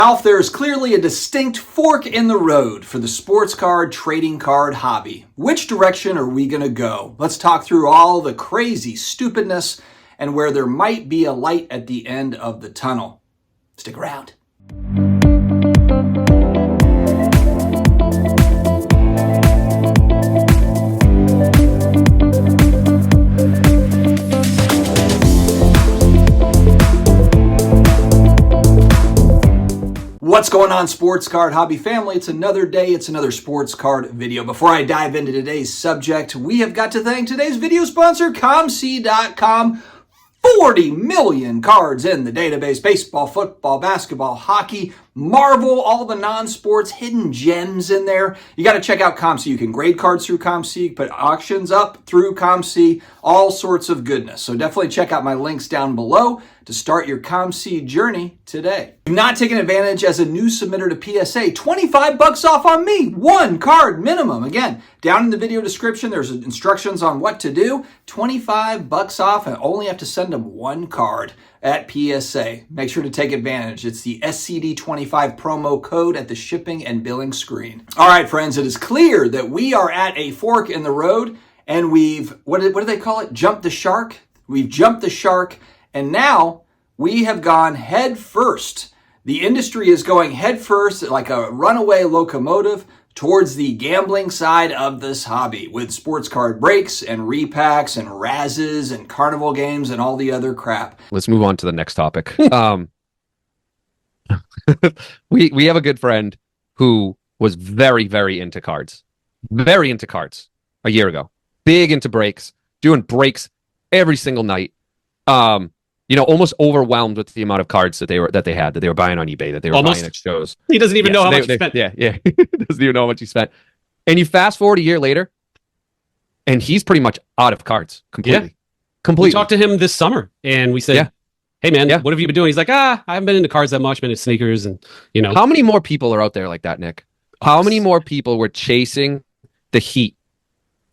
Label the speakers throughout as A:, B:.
A: Alf, there is clearly a distinct fork in the road for the sports card trading card hobby. Which direction are we going to go? Let's talk through all the crazy stupidness and where there might be a light at the end of the tunnel. Stick around. What's going on, sports card hobby family? It's another day, it's another sports card video. Before I dive into today's subject, we have got to thank today's video sponsor, COMC.com. 40 million cards in the database: baseball, football, basketball, hockey, Marvel, all the non-sports, hidden gems in there. You got to check out COMC. You can grade cards through COMC, put auctions up through COMC, all sorts of goodness. So definitely check out my links down below to start your COMC journey today. If you've not taken advantage as a new submitter to PSA, 25 bucks off on me, one card minimum. Again, down in the video description, there's instructions on what to do. 25 bucks off, and only have to send them one card at PSA. Make sure to take advantage. It's the SCD25 promo code at the shipping and billing screen. All right, friends, it is clear that we are at a fork in the road, and we've, what do they call it? Jumped the shark? We've jumped the shark, and now we have gone head first. The industry is going head first like a runaway locomotive towards the gambling side of this hobby with sports card breaks and repacks and razzes and carnival games and all the other crap.
B: Let's move on to the next topic. We have a good friend who was very, very into cards. Very into cards a year ago. Big into breaks, doing breaks every single night. Almost overwhelmed with the amount of cards that they were buying on eBay, that they were buying at shows.
C: He doesn't even know how much he spent.
B: Yeah. He doesn't even know how much he spent. And you fast forward a year later, and he's pretty much out of cards completely.
C: Yeah.
B: Completely.
C: We talked to him this summer, and we said, "Hey, man, what have you been doing?" He's like, I haven't been into cards that much. Been into sneakers, and
B: How many more people are out there like that, Nick? How many more people were chasing the heat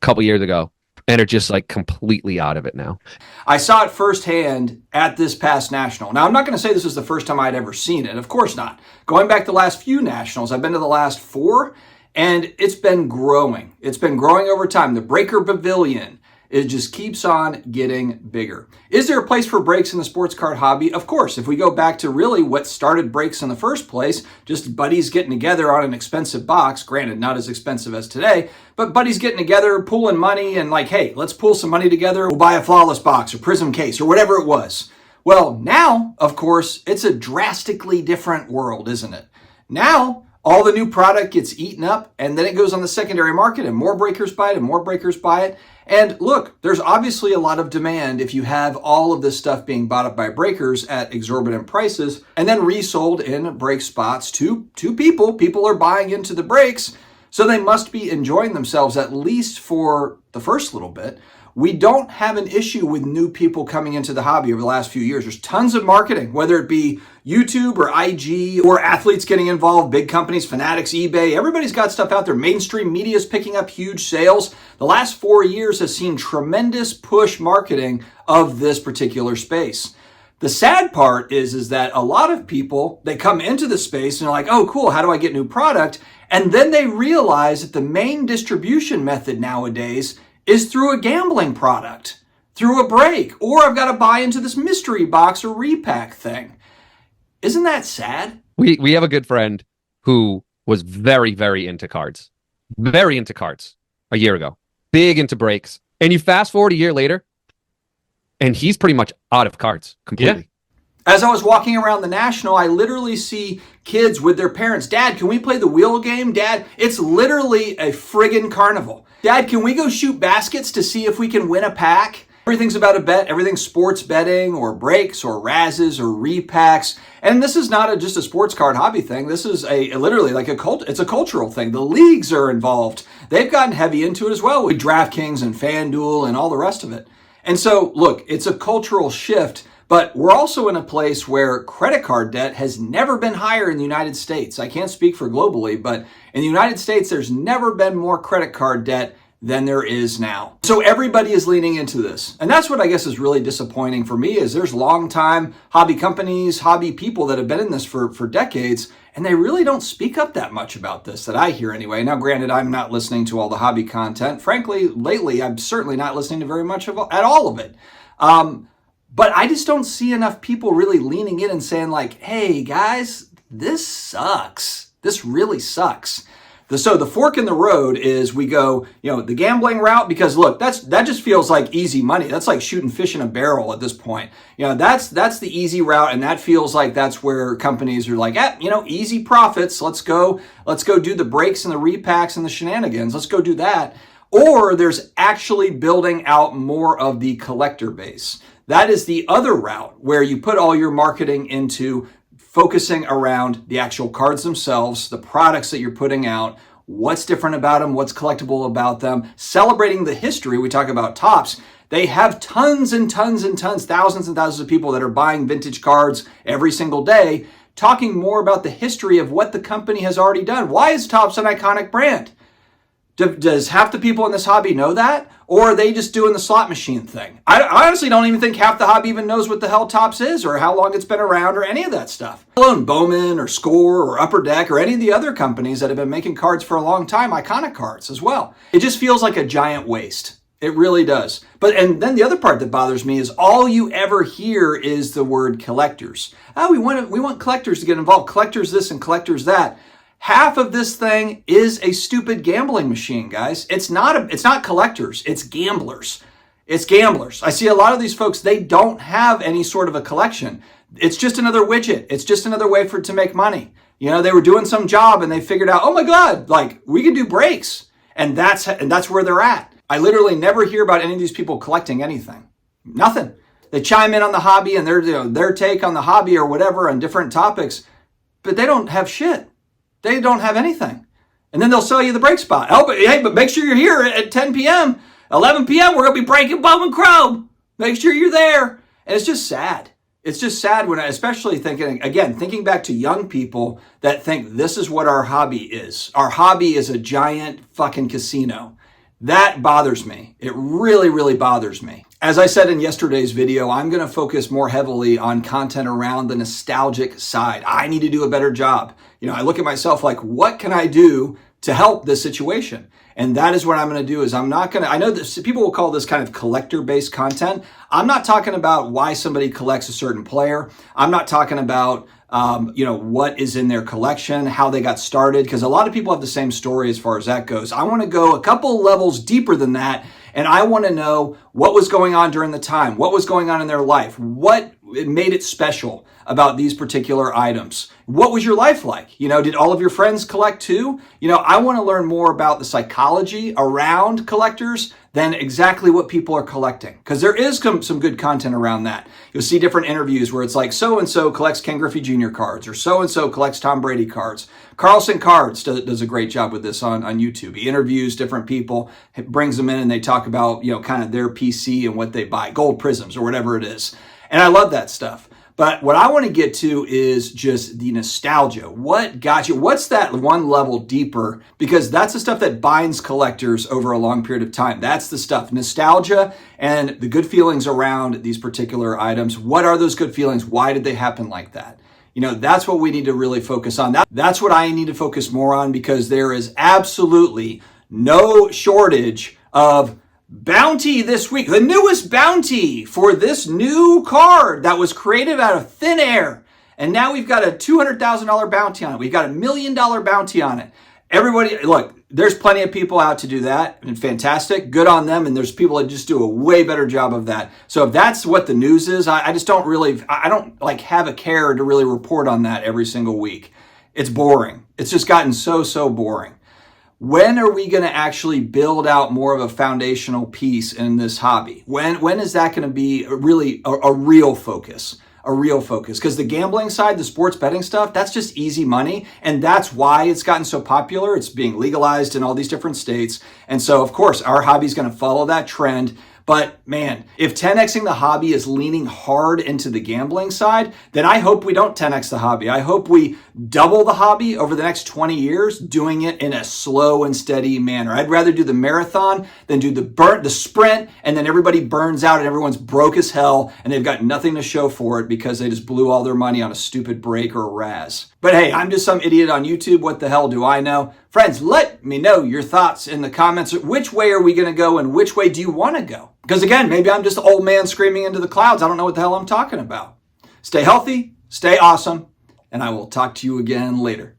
B: a couple years ago and are just like completely out of it now?
A: I saw it firsthand at this past national. Now, I'm not going to say this was the first time I'd ever seen it. Of course not. Going back the last few nationals, I've been to the last 4, and it's been growing. It's been growing over time. The Breaker Pavilion, it just keeps on getting bigger. Is there a place for breaks in the sports card hobby? Of course. If we go back to really what started breaks in the first place, just buddies getting together on an expensive box, granted not as expensive as today, but buddies getting together, pooling money, and like, hey, let's pool some money together. We'll buy a Flawless box or Prism case or whatever it was. Well, now, of course, it's a drastically different world, isn't it? Now, all the new product gets eaten up, and then it goes on the secondary market, and more breakers buy it, and more breakers buy it. And look, there's obviously a lot of demand if you have all of this stuff being bought up by breakers at exorbitant prices and then resold in break spots to people. People are buying into the breaks, so they must be enjoying themselves at least for the first little bit. We don't have an issue with new people coming into the hobby over the last few years. There's tons of marketing, whether it be YouTube or IG or athletes getting involved, big companies, Fanatics, eBay. Everybody's got stuff out there. Mainstream media is picking up huge sales. The last 4 years has seen tremendous push marketing of this particular space. The sad part is that a lot of people, they come into the space and they're like, oh, cool, how do I get new product? And then they realize that the main distribution method nowadays is through a gambling product, through a break, or I've got to buy into this mystery box or repack thing. Isn't that sad?
B: We have a good friend who was very, very into cards. Very into cards a year ago. Big into breaks. And you fast forward a year later, and he's pretty much out of cards completely.
A: Yeah. As I was walking around the National, I literally see kids with their parents. Dad, can we play the wheel game? Dad, it's literally a friggin' carnival. Dad, can we go shoot baskets to see if we can win a pack? Everything's about a bet. Everything's sports betting or breaks or razzes or repacks. And this is not just a sports card hobby thing. This is literally like it's a cultural thing. The leagues are involved. They've gotten heavy into it as well with DraftKings and FanDuel and all the rest of it. And so, look, it's a cultural shift. But we're also in a place where credit card debt has never been higher in the United States. I can't speak for globally, but in the United States, there's never been more credit card debt than there is now. So everybody is leaning into this. And that's what I guess is really disappointing for me is there's long-time hobby companies, hobby people that have been in this for decades, and they really don't speak up that much about this that I hear anyway. Now, granted, I'm not listening to all the hobby content. Frankly, lately, I'm certainly not listening to very much of at all of it. But I just don't see enough people really leaning in and saying like, hey guys, this sucks. This really sucks. So the fork in the road is we go, the gambling route, because look, that just feels like easy money. That's like shooting fish in a barrel at this point. That's the easy route, and that feels like that's where companies are like, easy profits. Let's go do the breaks and the repacks and the shenanigans. Let's go do that. Or there's actually building out more of the collector base. That is the other route where you put all your marketing into focusing around the actual cards themselves, the products that you're putting out, what's different about them, what's collectible about them, celebrating the history. We talk about Topps. They have tons and tons and tons, thousands and thousands of people that are buying vintage cards every single day, talking more about the history of what the company has already done. Why is Topps an iconic brand? Does half the people in this hobby know that? Or are they just doing the slot machine thing? I honestly don't even think half the hobby even knows what the hell Topps is or how long it's been around or any of that stuff. Let alone Bowman or Score or Upper Deck or any of the other companies that have been making cards for a long time, iconic cards as well. It just feels like a giant waste. It really does. And then the other part that bothers me is all you ever hear is the word collectors. Oh, we want collectors to get involved. Collectors this and collectors that. Half of this thing is a stupid gambling machine, guys. It's not collectors, it's gamblers. It's gamblers. I see a lot of these folks, they don't have any sort of a collection. It's just another widget. It's just another way to make money. They were doing some job and they figured out, oh my God, like we can do breaks. And that's where they're at. I literally never hear about any of these people collecting anything. Nothing. They chime in on the hobby and their take on the hobby or whatever on different topics, but they don't have shit. They don't have anything. And then they'll sell you the break spot. Oh, but make sure you're here at 10 p.m., 11 p.m., we're going to be breaking Bowman Chrome. Make sure you're there. And it's just sad. It's just sad when especially thinking back to young people that think this is what our hobby is. Our hobby is a giant fucking casino. That bothers me. It really, really bothers me. As I said in yesterday's video, I'm going to focus more heavily on content around the nostalgic side. I need to do a better job. I look at myself like, what can I do to help this situation? And that is what I'm going to do is I know that people will call this kind of collector-based content. I'm not talking about why somebody collects a certain player. I'm not talking about what is in their collection, how they got started, because a lot of people have the same story as far as that goes. I want to go a couple levels deeper than that, and I want to know what was going on during the time, what was going on in their life, what made it special about these particular items. What was your life like? Did all of your friends collect too? I want to learn more about the psychology around collectors than exactly what people are collecting. Because there is some good content around that. You'll see different interviews where it's like, so-and-so collects Ken Griffey Jr. cards, or so-and-so collects Tom Brady cards. Carlson Cards does a great job with this on YouTube. He interviews different people, brings them in, and they talk about, kind of their PC and what they buy, gold prisms or whatever it is. And I love that stuff. But what I want to get to is just the nostalgia. What got you? What's that one level deeper? Because that's the stuff that binds collectors over a long period of time. That's the stuff. Nostalgia and the good feelings around these particular items. What are those good feelings? Why did they happen like that? That's what we need to really focus on. That's what I need to focus more on, because there is absolutely no shortage of bounty this week. The newest bounty for this new card that was created out of thin air. And now we've got a $200,000 bounty on it. We've got $1 million bounty on it. Everybody, look, there's plenty of people out to do that, and fantastic. Good on them. And there's people that just do a way better job of that. So if that's what the news is, I just don't really, I don't like have a care to really report on that every single week. It's boring. It's just gotten so boring. When are we going to actually build out more of a foundational piece in this hobby? When is that going to be really a real focus? A real focus? Because the gambling side, the sports betting stuff, that's just easy money. And that's why it's gotten so popular. It's being legalized in all these different states. And so, of course, our hobby is going to follow that trend. But man, if 10xing the hobby is leaning hard into the gambling side, then I hope we don't 10x the hobby. I hope we double the hobby over the next 20 years, doing it in a slow and steady manner. I'd rather do the marathon than do the sprint, and then everybody burns out and everyone's broke as hell and they've got nothing to show for it because they just blew all their money on a stupid break or a Raz. But hey, I'm just some idiot on YouTube. What the hell do I know? Friends, let me know your thoughts in the comments. Which way are we going to go and which way do you want to go? Because again, maybe I'm just an old man screaming into the clouds. I don't know what the hell I'm talking about. Stay healthy, stay awesome, and I will talk to you again later.